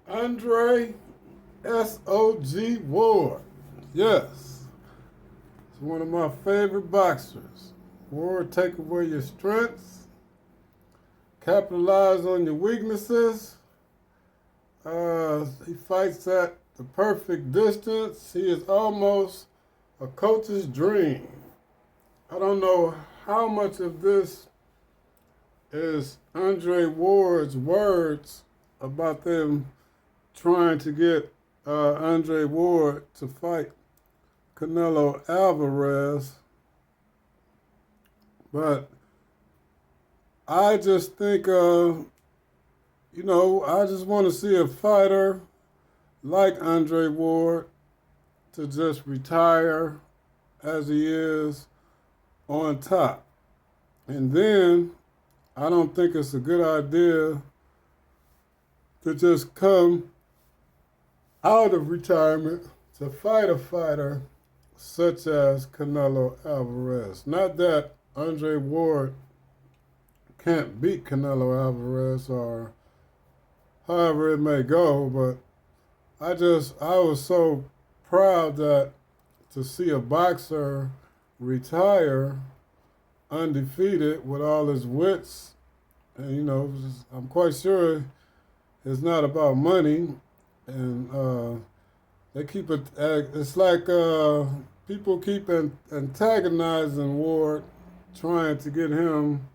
Andre s.o.g.Ward. Yes, he's one of my favorite boxers. Ward take away your strengths, capitalize on your weaknesses. He fights at the perfect distance. He is almost a coach's dream. I don't know how much of this is Andre Ward's words about them trying to get Andre Ward to fight Canelo Alvarez, but I just think, I just want to see a fighter like Andre Ward to just retire as he is on top. And then I don't think it's a good idea to just come out of retirement to fight a fighter such as Canelo Alvarez. Not that Andre Ward can't beat Canelo Alvarez or however it may go, but I was so proud that to see a boxer retire undefeated with all his wits, and I'm quite sure it's not about money, and they keep it. It's like people keep antagonizing Ward, trying to get him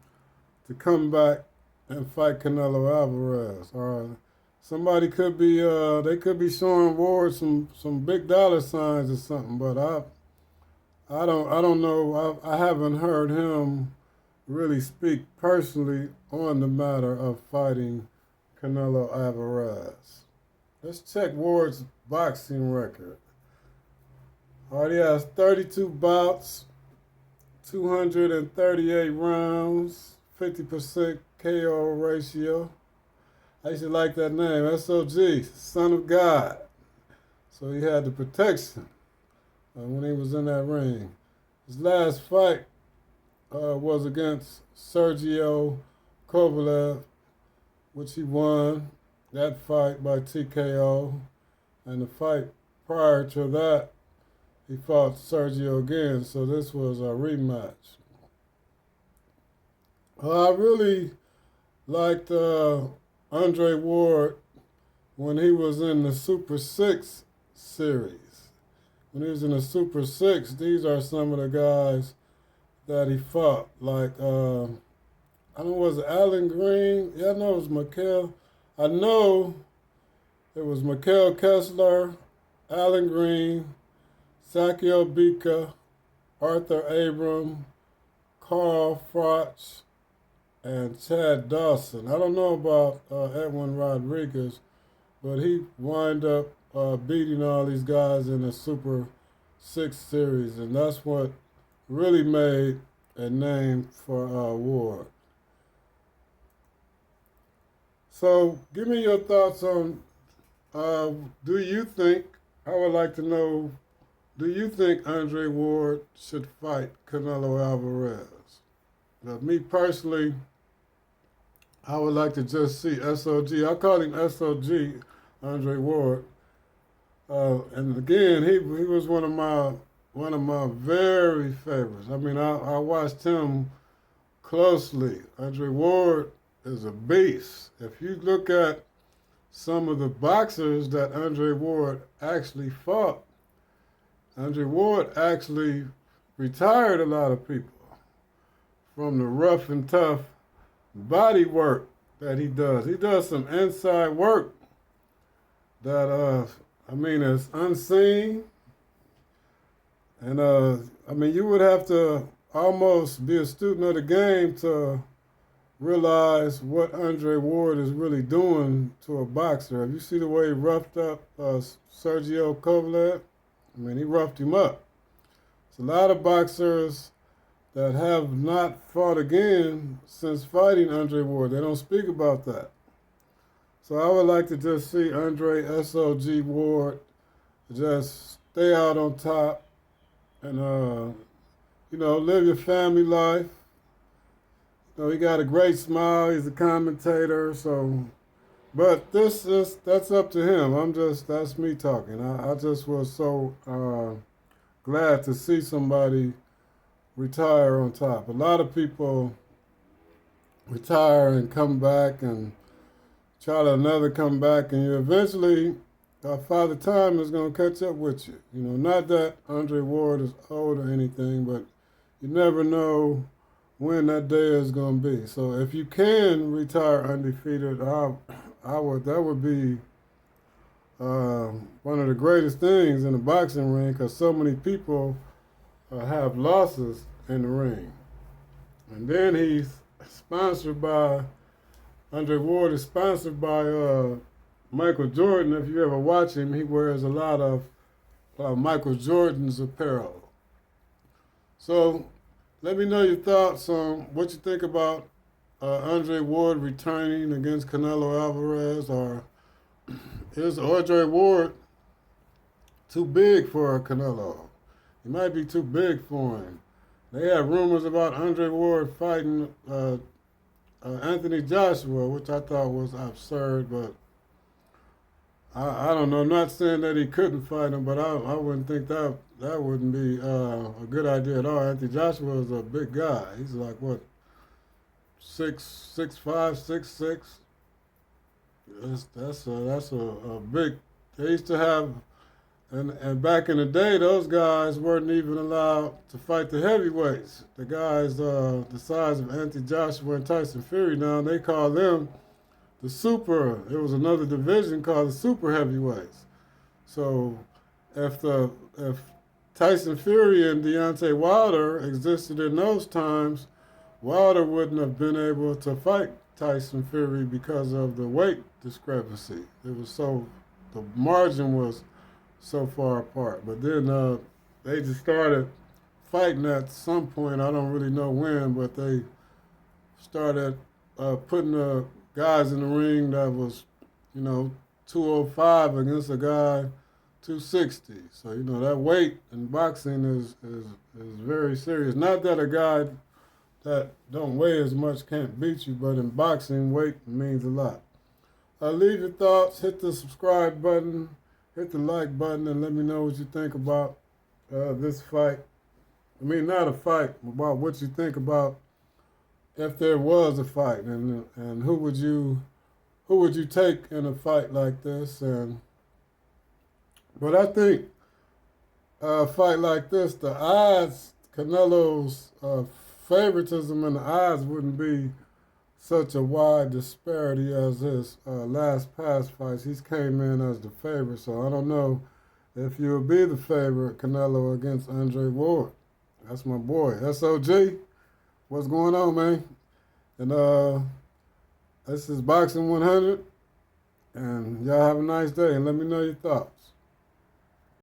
to come back and fight Canelo Alvarez. Or somebody could be they could be showing Ward some big dollar signs or something. But I don't know. I haven't heard him really speak personally on the matter of fighting Canelo Alvarez. Let's check Ward's boxing record. Already has 32 bouts, 238 rounds, 50% KO ratio. I used to like that name, S.o.g., Son of God. So he had the protection when he was in that ring. His last fight was against Sergio Kovalev, which he won that fight by TKO. And the fight prior to that, he fought Sergio again, so this was a rematch. I really liked Andre Ward when he was in the Super 6 series. When he was in the Super 6, these are some of the guys that he fought. Like, I don't know, was it Alan Green? Yeah, I know it was Mikhail. I know it was Mikhail Kessler, Alan Green, Sakio Bika, Arthur Abram, Carl Froch, and Chad Dawson. I don't know about Edwin Rodriguez, but he wind up beating all these guys in the Super 6 series, and that's what really made a name for Ward. So give me your thoughts on, do you think, I would like to know, do you think Andre Ward should fight Canelo Alvarez? Now, me personally, I would like to just see S.o.g. I call him S.o.g. Andre Ward, and again, he was one of my very favorites. I mean, I watched him closely. Andre Ward is a beast. If you look at some of the boxers that Andre Ward actually fought, Andre Ward actually retired a lot of people from the rough and tough body work that he does. He does some inside work that is unseen, and you would have to almost be a student of the game to realize what Andre Ward is really doing to a boxer. If you see the way he roughed up Sergio Kovalev, he roughed him up. It's a lot of boxers that have not fought again since fighting Andre Ward. They don't speak about that. So I would like to just see Andre S.o.g. Ward just stay out on top and, live your family life. He got a great smile. He's a commentator, so But that's up to him. That's me talking. I just was so glad to see somebody retire on top. A lot of people retire and come back and try to another come back, and you eventually, Father Time is going to catch up with you. You know, not that Andre Ward is old or anything, but you never know when that day is going to be. So if you can retire undefeated, I would. That would be one of the greatest things in the boxing ring because so many people have losses in the ring. And then he's sponsored by Andre Ward is sponsored by Michael Jordan. If you ever watch him, he wears a lot of Michael Jordan's apparel. So let me know your thoughts on what you think about Andre Ward returning against Canelo Alvarez, or is Andre Ward too big for Canelo? He might be too big for him. They have rumors about Andre Ward fighting Anthony Joshua, which I thought was absurd, but I don't know. I'm not saying that he couldn't fight him, but I wouldn't think that wouldn't be a good idea at all. Anthony Joshua is a big guy. He's like what 6'5", 6'6". That's a big. They used to have, and back in the day, those guys weren't even allowed to fight the heavyweights. The guys the size of Anthony Joshua and Tyson Fury now, they call them the super. It was another division called the super heavyweights. So if Tyson Fury and Deontay Wilder existed in those times, Wilder wouldn't have been able to fight Tyson Fury because of the weight discrepancy. It was so the margin was so far apart. But then they just started fighting at some point. I don't really know when, but they started putting guys in the ring that was, 205 against a guy 260. So that weight in boxing is very serious. Not that a guy that don't weigh as much can't beat you, but in boxing, weight means a lot. Leave your thoughts, hit the subscribe button, hit the like button, and let me know what you think about this fight. I mean, not a fight, about what you think about if there was a fight, and who would you take in a fight like this? But I think a fight like this, the odds, Canelo's favoritism in the odds wouldn't be such a wide disparity as his last past fights. He's came in as the favorite, so I don't know if you'll be the favorite, Canelo against Andre Ward. That's my boy, S.o.g. What's going on, man? And this is Boxing 100, and y'all have a nice day, and let me know your thoughts.